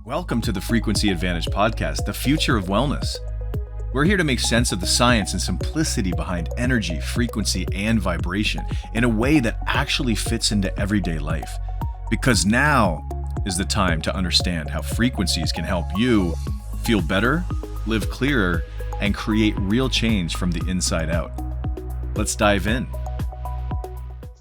Welcome to the Frequency Advantage podcast, the future of wellness. We're here to make sense of the science and simplicity behind energy, frequency, and vibration in a way that actually fits into everyday life. Because now is the time to understand how frequencies can help you feel better, live clearer, and create real change from the inside out. Let's dive in.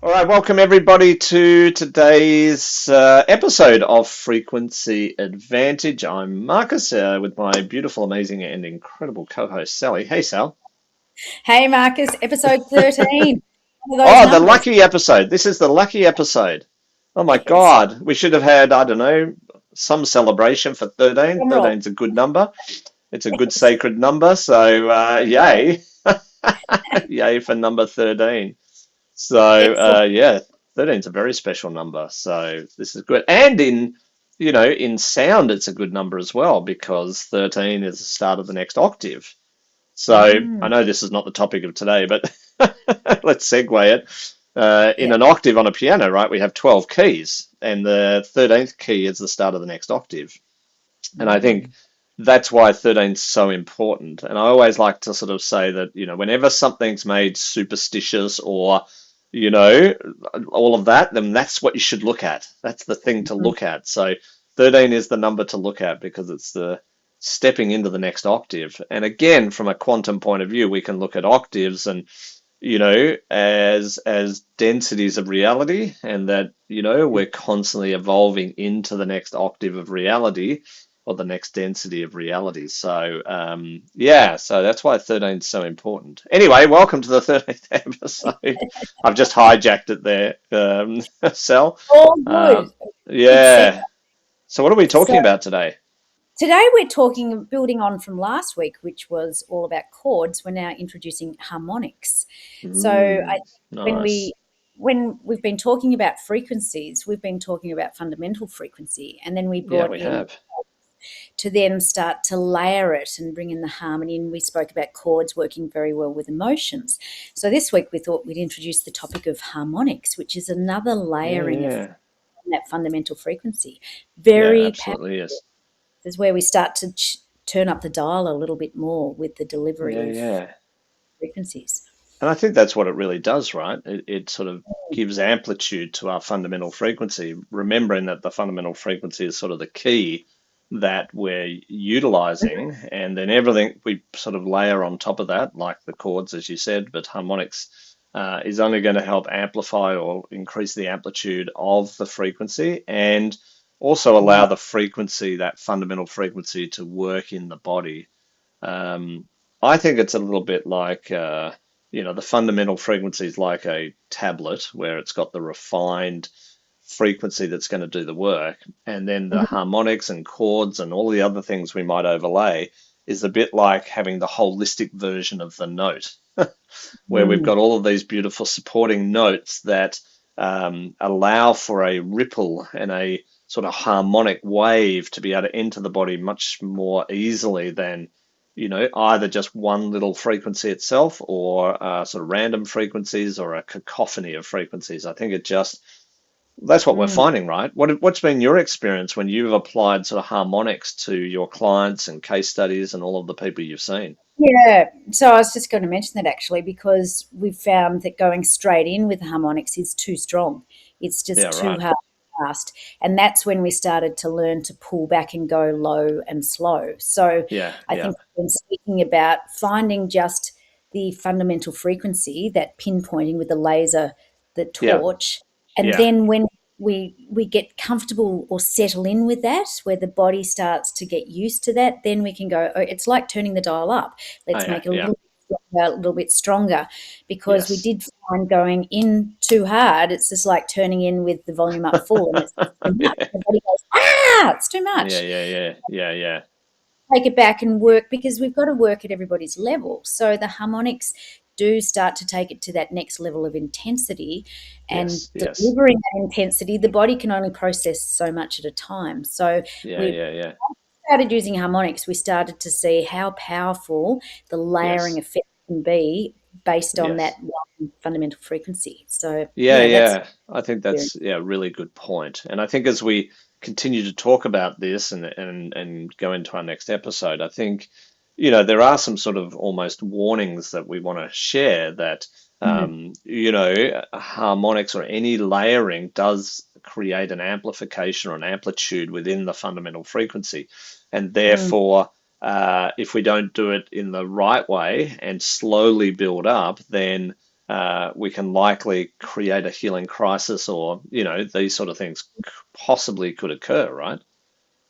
All right, welcome everybody to today's episode of Frequency Advantage. I'm Marcus with my beautiful, amazing, and incredible co-host Sally. Hey, Sal. Hey, Marcus, episode 13. The lucky episode. This is the lucky episode. Oh my God, we should have had, I don't know, some celebration for 13. 13's a good number. It's a good sacred number, so yay. Yay for number 13. So, 13 is a very special number. So this is good. And in sound, it's a good number as well because 13 is the start of the next octave. So I know this is not the topic of today, but let's segue it. In an octave on a piano, right, we have 12 keys and the 13th key is the start of the next octave. And I think that's why 13 is so important. And I always like to sort of say that, whenever something's made superstitious or all of that, then that's what you should look at. That's the thing to look at. So 13 is the number to look at because it's the stepping into the next octave. And again, from a quantum point of view, we can look at octaves and, as densities of reality, and that, we're constantly evolving into the next octave of reality or the next density of reality. So, so that's why 13 is so important. Anyway, welcome to the 13th episode. I've just hijacked it there, Sal. Oh, good. So what are we talking about today? Today we're building on from last week, which was all about chords. We're now introducing harmonics. When we've been talking about frequencies, we've been talking about fundamental frequency, and then we brought to then start to layer it and bring in the harmony. And we spoke about chords working very well with emotions. So this week we thought we'd introduce the topic of harmonics, which is another layering of that fundamental frequency. Very powerful. Yes. This is where we start to turn up the dial a little bit more with the delivery of frequencies. And I think that's what it really does, right? It sort of gives amplitude to our fundamental frequency, remembering that the fundamental frequency is sort of the key that we're utilizing, and then everything we sort of layer on top of that, like the chords, as you said, but harmonics is only going to help amplify or increase the amplitude of the frequency and also allow the frequency, that fundamental frequency, to work in the body. I think it's a little bit like, the fundamental frequency is like a tablet where it's got the refined frequency that's going to do the work, and then the harmonics and chords and all the other things we might overlay is a bit like having the holistic version of the note where we've got all of these beautiful supporting notes that allow for a ripple and a sort of harmonic wave to be able to enter the body much more easily than either just one little frequency itself or sort of random frequencies or a cacophony of frequencies. I think that's what we're finding, right? What's been your experience when you've applied sort of harmonics to your clients and case studies and all of the people you've seen? Yeah, so I was just going to mention that actually because we've found that going straight in with harmonics is too strong. It's just too hard, fast. And that's when we started to learn to pull back and go low and slow. So I think we've been speaking about finding just the fundamental frequency, that pinpointing with the laser, the torch. And then when we get comfortable or settle in with that, where the body starts to get used to that, then we can go, it's like turning the dial up. Let's make it a little bit stronger, because we did find going in too hard, it's just like turning in with the volume up full. And it's too much. The body goes, it's too much. Yeah. Take it back and work, because we've got to work at everybody's level. So the harmonics do start to take it to that next level of intensity, and delivering that intensity, the body can only process so much at a time. So we started using harmonics, we started to see how powerful the layering effect can be based on that one fundamental frequency. So I think that's a really good point. And I think as we continue to talk about this and go into our next episode, I think, you know, there are some sort of almost warnings that we want to share that, you know, harmonics or any layering does create an amplification or an amplitude within the fundamental frequency. And therefore, if we don't do it in the right way and slowly build up, then we can likely create a healing crisis, or, you know, these sort of things possibly could occur, right?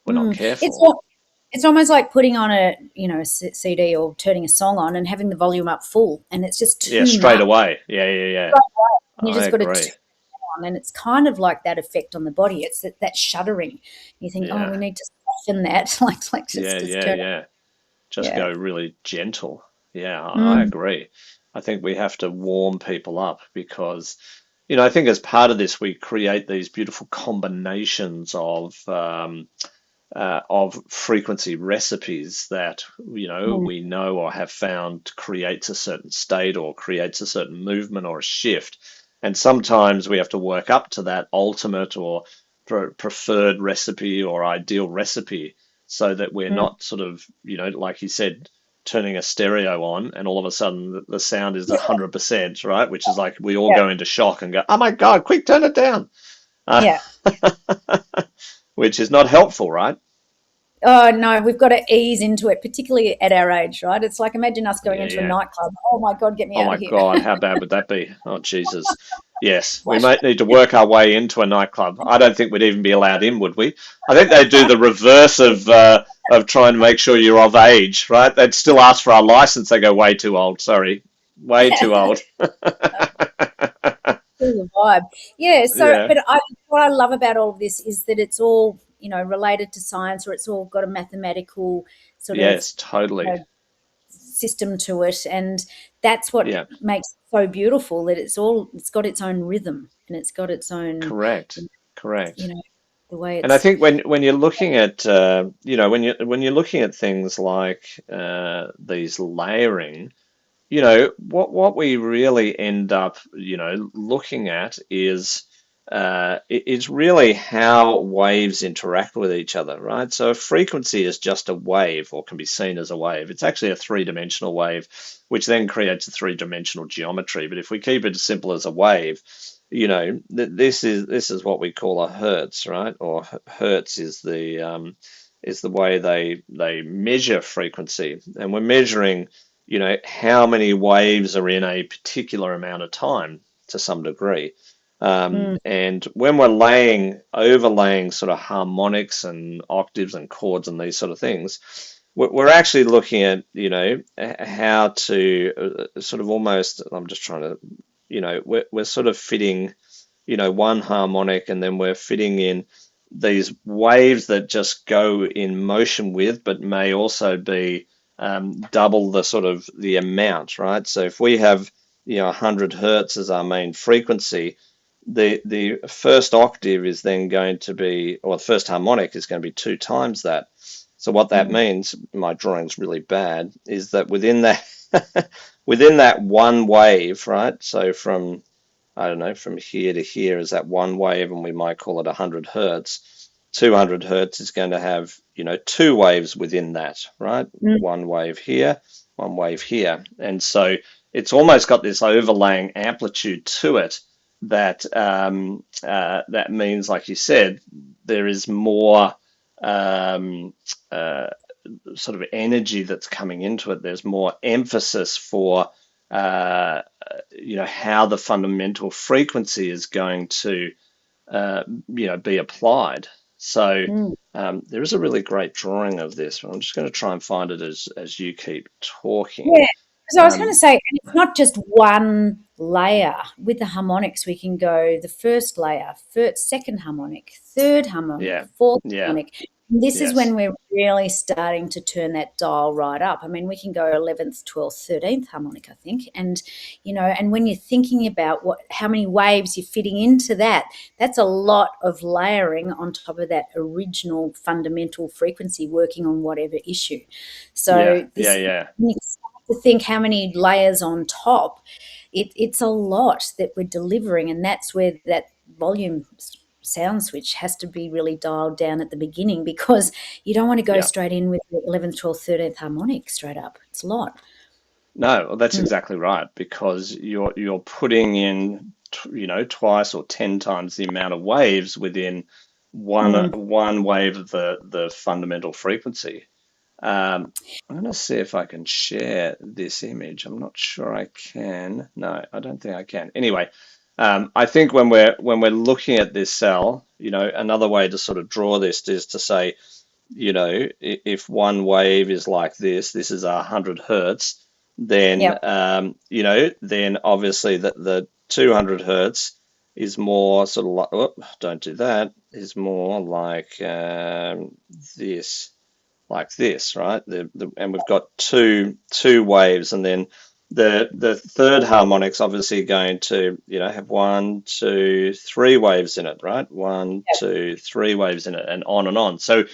We're not careful. It's almost like putting on a, you know, a CD or turning a song on and having the volume up full, and it's just too straight much. away. Yeah. You just got to turn it on, and it's kind of like that effect on the body. It's that shuddering. You think, oh, we need to soften that, like just go really gentle. Yeah, I agree. I think we have to warm people up because, you know, I think as part of this, we create these beautiful combinations of frequency recipes that, you know, we know or have found creates a certain state or creates a certain movement or a shift. And sometimes we have to work up to that ultimate or preferred recipe or ideal recipe so that we're not sort of, you know, like you said, turning a stereo on and all of a sudden the sound is 100%, right? Which is like we all go into shock and go, oh my God, quick, turn it down. Which is not helpful, right? Oh, no, we've got to ease into it, particularly at our age, right? It's like, imagine us going into a nightclub. Oh, my God, get me out of here. Oh, my God, how bad would that be? Oh, Jesus. Yes, we might need to work our way into a nightclub. I don't think we'd even be allowed in, would we? I think they'd do the reverse of trying to make sure you're of age, right? They'd still ask for our license. They go, way too old, sorry. Way too old. The vibe. But what I love about all of this is that it's all, you know, related to science, or it's all got a mathematical sort of totally system to it, and that's what makes it so beautiful, that it's got its own rhythm and it's got its own correct. You know, the way it's, and I think when you're looking at you know, when you're looking at things like these layering, you know, what we really end up, you know, looking at is it's really how waves interact with each other, right? So a frequency is just a wave, or can be seen as a wave. It's actually a three-dimensional wave, which then creates a three-dimensional geometry. But if we keep it as simple as a wave, you know, this is what we call a hertz, right? Or hertz is the way they measure frequency, and we're measuring, you know, how many waves are in a particular amount of time to some degree. And when we're overlaying sort of harmonics and octaves and chords and these sort of things, we're actually looking at, you know, how to sort of almost, I'm just trying to, you know, we're sort of fitting, you know, one harmonic, and then we're fitting in these waves that just go in motion with, but may also be double the sort of the amount, right? So if we have, you know, 100 hertz as our main frequency, the first octave is then going to be, or the first harmonic is going to be 2 times that. So what that means, my drawing's really bad, is that within that within that one wave, right? So from, I don't know, from here to here is that one wave, and we might call it 100 hertz. 200 hertz is going to have, you know, 2 waves within that, right? One wave here, one wave here. And so it's almost got this overlaying amplitude to it that that means, like you said, there is more sort of energy that's coming into it. There's more emphasis for you know, how the fundamental frequency is going to you know, be applied. So there is a really great drawing of this. I'm just going to try and find it as you keep talking. Yeah. So I was going to say, and it's not just one layer. With the harmonics, we can go the first layer, second harmonic, third harmonic, fourth harmonic. And this is when we're really starting to turn that dial right up. I mean, we can go 11th, 12th, 13th harmonic, I think. And, you know, and when you're thinking about how many waves you're fitting into that, that's a lot of layering on top of that original fundamental frequency working on whatever issue. So to think how many layers on top, it's a lot that we're delivering, and that's where that volume sound switch has to be really dialed down at the beginning, because you don't want to go straight in with the 11th, 12th, 13th harmonic straight up. It's a lot. No, well, that's exactly right, because you're putting in, twice or 10 times the amount of waves within one wave of the fundamental frequency. I'm going to see if I can share this image. I'm not sure I can. No, I don't think I can. Anyway, I think when we're looking at this cell, another way to sort of draw this is to say, if one wave is like this is 100 hertz, then then obviously the 200 hertz is more sort of like, don't do that, is more like this, right? And we've got two waves, and then the third harmonic's obviously going to have 1, 2, 3 waves in it, right? 1, 2, 3 waves in it, and on and on. So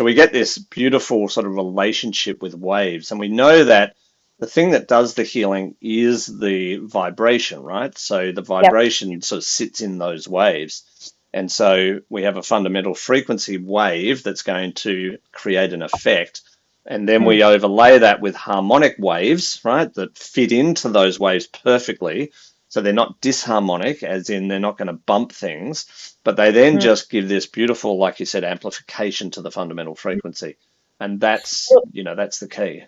we get this beautiful sort of relationship with waves, and we know that the thing that does the healing is the vibration, right? So the vibration sort of sits in those waves. And so we have a fundamental frequency wave that's going to create an effect. And then we overlay that with harmonic waves, right, that fit into those waves perfectly. So they're not disharmonic, as in they're not going to bump things, but they then just give this beautiful, like you said, amplification to the fundamental frequency. And that's the key.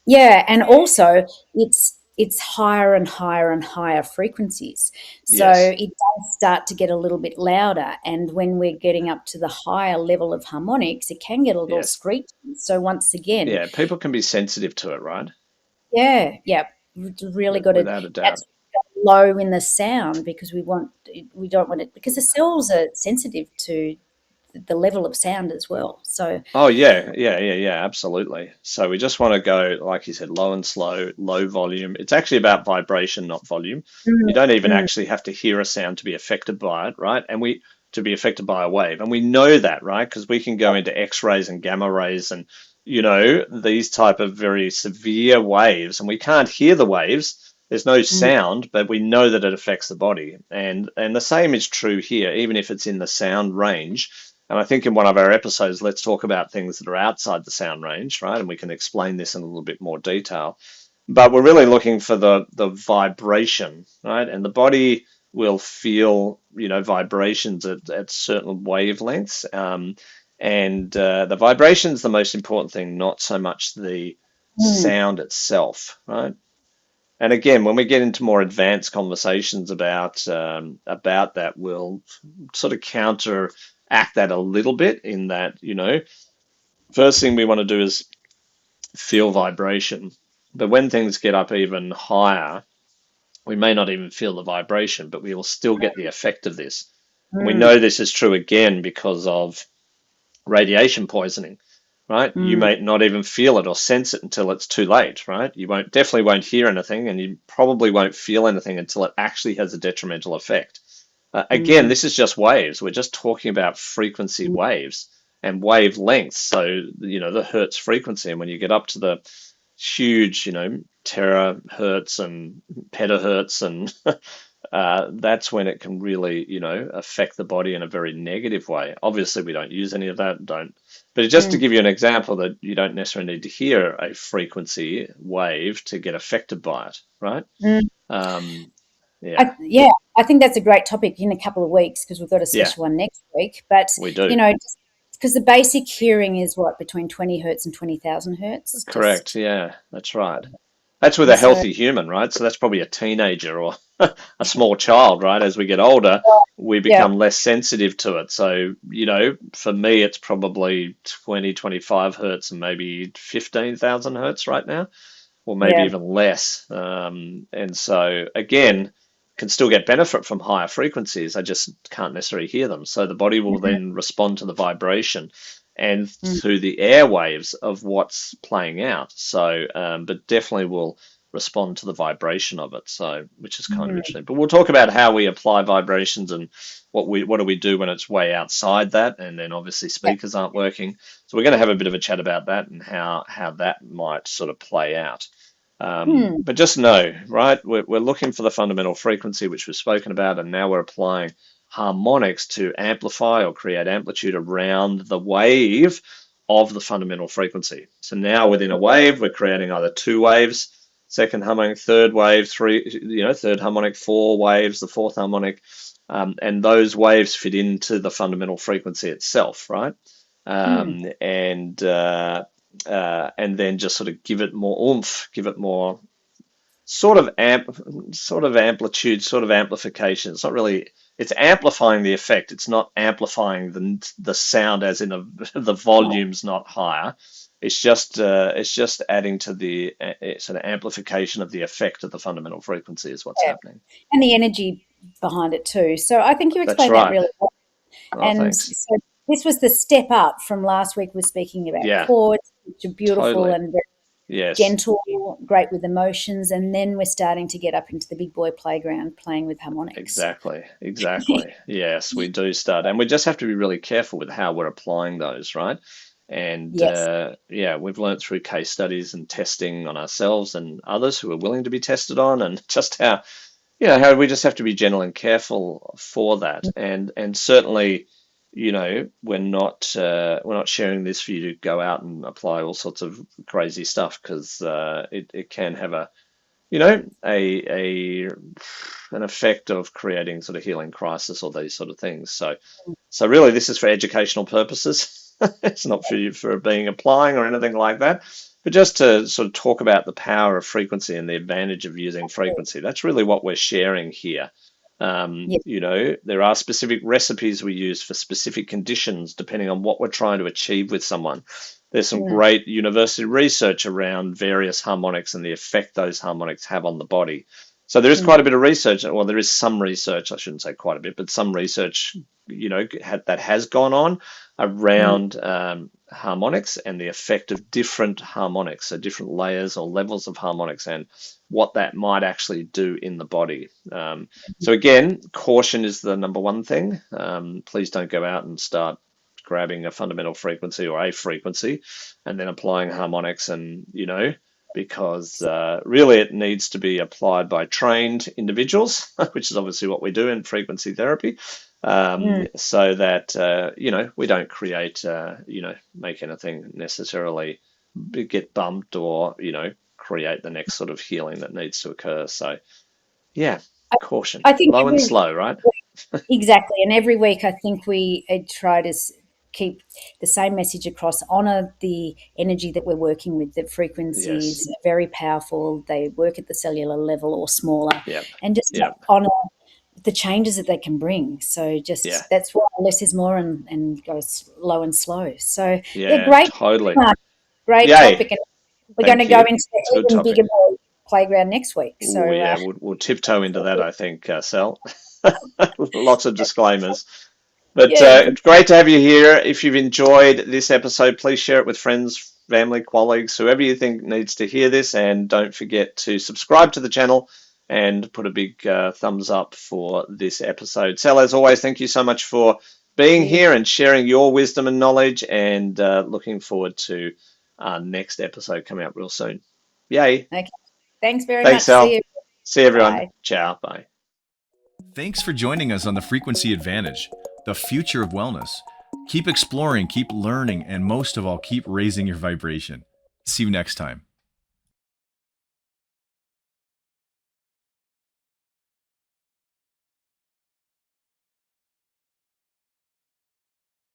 Yeah, and also it's higher and higher and higher frequencies. So it does start to get a little bit louder. And when we're getting up to the higher level of harmonics, it can get a little screechy. So once again... Yeah, people can be sensitive to it, right? Yeah. Really got to... Without a doubt. Low in the sound, because we don't want it, because the cells are sensitive to the level of sound as well. So absolutely. So we just want to go, like you said, low and slow, low volume. It's actually about vibration, not volume. You don't even actually have to hear a sound to be affected by it, right? And to be affected by a wave. And we know that, right? Because we can go into X-rays and gamma rays and these type of very severe waves, and we can't hear the waves. There's no sound, but we know that it affects the body. And the same is true here, even if it's in the sound range. And I think in one of our episodes, let's talk about things that are outside the sound range, right? And we can explain this in a little bit more detail. But we're really looking for the vibration, right? And the body will feel, vibrations at certain wavelengths. And the vibration is the most important thing, not so much the sound itself, right? And again, when we get into more advanced conversations about that, we'll sort of counteract that a little bit, in that, first thing we want to do is feel vibration. But when things get up even higher, we may not even feel the vibration, but we will still get the effect of this. And we know this is true again because of radiation poisoning. Right? You may not even feel it or sense it until it's too late, right? You definitely won't hear anything, and you probably won't feel anything until it actually has a detrimental effect. Again, this is just waves. We're just talking about frequency waves and wavelengths. So, the hertz frequency. And when you get up to the huge, terahertz and petahertz, and that's when it can really, affect the body in a very negative way. Obviously, we don't use any of that. But just to give you an example, that you don't necessarily need to hear a frequency wave to get affected by it, right? I think that's a great topic in a couple of weeks, because we've got a special one next week. But we do, because the basic hearing is between 20 hertz and 20,000 hertz. Correct. Yeah, that's right. That's with a healthy human, right? So that's probably a teenager or a small child, right? As we get older, we become less sensitive to it. So, for me, it's probably 20, 25 hertz and maybe 15,000 hertz right now, or maybe even less. And so, again, can still get benefit from higher frequencies. I just can't necessarily hear them. So the body will then respond to the vibration and to the airwaves of what's playing out. So, but definitely will respond to the vibration of it. So, which is kind of interesting. But we'll talk about how we apply vibrations and what do we do when it's way outside that. And then obviously speakers aren't working. So we're going to have a bit of a chat about that and how that might sort of play out. But just know, right, we're looking for the fundamental frequency, which we've spoken about, and now we're applying harmonics to amplify or create amplitude around the wave of the fundamental frequency. So now within a wave, we're creating either two waves, second harmonic, third wave, third harmonic, four waves, the fourth harmonic, and those waves fit into the fundamental frequency itself, right? And then just sort of give it more oomph, give it more sort of amplitude, sort of amplification. It's not really, it's amplifying the effect. It's not amplifying the sound as in the volume's not higher. It's just adding to the sort of amplification of the effect of the fundamental frequency is what's happening. And the energy behind it too. So I think you explained that really well. Thanks. So this was the step up from last week. We're speaking about chords, which are beautiful and very gentle, great with emotions, and then we're starting to get up into the big boy playground playing with harmonics. Exactly. Yes, we do start, and we just have to be really careful with how we're applying those, right? And we've learned through case studies and testing on ourselves and others who are willing to be tested on, and just how we just have to be gentle and careful for that. And certainly, we're not sharing this for you to go out and apply all sorts of crazy stuff, because it can have an effect of creating sort of healing crisis or these sort of things. So really, this is for educational purposes. It's not for being applying or anything like that, but just to sort of talk about the power of frequency and the advantage of using frequency. That's really what we're sharing here. There are specific recipes we use for specific conditions depending on what we're trying to achieve with someone. There's some great university research around various harmonics and the effect those harmonics have on the body. So there is quite a bit of research, well, there is some research, I shouldn't say quite a bit, but some research, that has gone on around harmonics and the effect of different harmonics, so different layers or levels of harmonics, and what that might actually do in the body. So again, caution is the number one thing. Please don't go out and start grabbing a fundamental frequency or a frequency and then applying harmonics because really it needs to be applied by trained individuals, which is obviously what we do in frequency therapy, so that, we don't create, make anything necessarily get bumped or, create the next sort of healing that needs to occur. So, caution. I think low and slow, right? Exactly. And every week I think we try to keep the same message across, honor the energy that we're working with. The frequencies are very powerful. They work at the cellular level or smaller, and just honor the changes that they can bring. So that's why less is more and goes low and slow. So great. Totally. Great topic. And we're going to go into the even bigger playground next week. So we'll tiptoe into that, I think, Sal. Lots of disclaimers. But it's great to have you here. If you've enjoyed this episode, please share it with friends, family, colleagues, whoever you think needs to hear this. And don't forget to subscribe to the channel and put a big thumbs up for this episode. Sal, as always, thank you so much for being here and sharing your wisdom and knowledge, and looking forward to our next episode coming up real soon. Yay. Okay. Thanks very much. Sal. See you everyone. Bye. Ciao. Bye. Thanks for joining us on the Frequency Advantage, the future of wellness. Keep exploring, keep learning, and most of all, keep raising your vibration. See you next time.